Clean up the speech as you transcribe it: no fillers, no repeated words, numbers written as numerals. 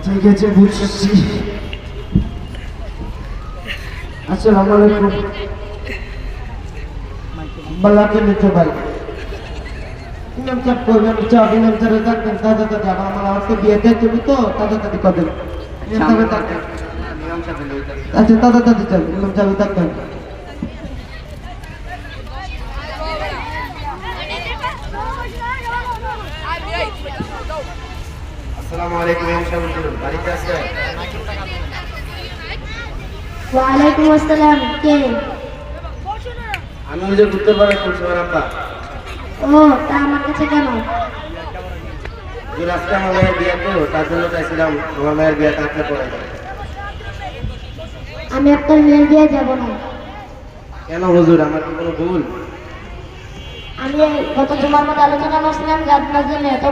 ঠিক আছে, বুঝছি। আসসালামু আলাইকুম। বলাকে নিতে পারি ইমাম সাহেব করবেন, ইমাম সাহেব থাকবেন, দাদা দাদি আমার আমাকে বিয়ে দেয় তুমি তো দাদা দাদি করবেন। আচ্ছা, দাদা দাদি যান, ইমাম সাহেব থাকবেন। আসসালামু আলাইকুম ইমাম সাহেব, বাড়িতে আছেন? ওয়ালাইকুম আসসালাম। কে? আমি ওই যে ঘুরতে পারে কুলসুমার আব্বা। ও, তা আমার কাছে কেন? যে রাস্তায় আমার মায়ের বিয়ে তো, তার জন্য চাইছিলাম আমার মায়ের বিয়ে কাটতে পড়ে। আমি আপনার মেয়ের বিয়ে যাব না। কেন হুজুর, আমার কি কোনো ভুল? আমি গত জুমার মধ্যে আলোচনা করছিলাম যে আপনার জন্য এত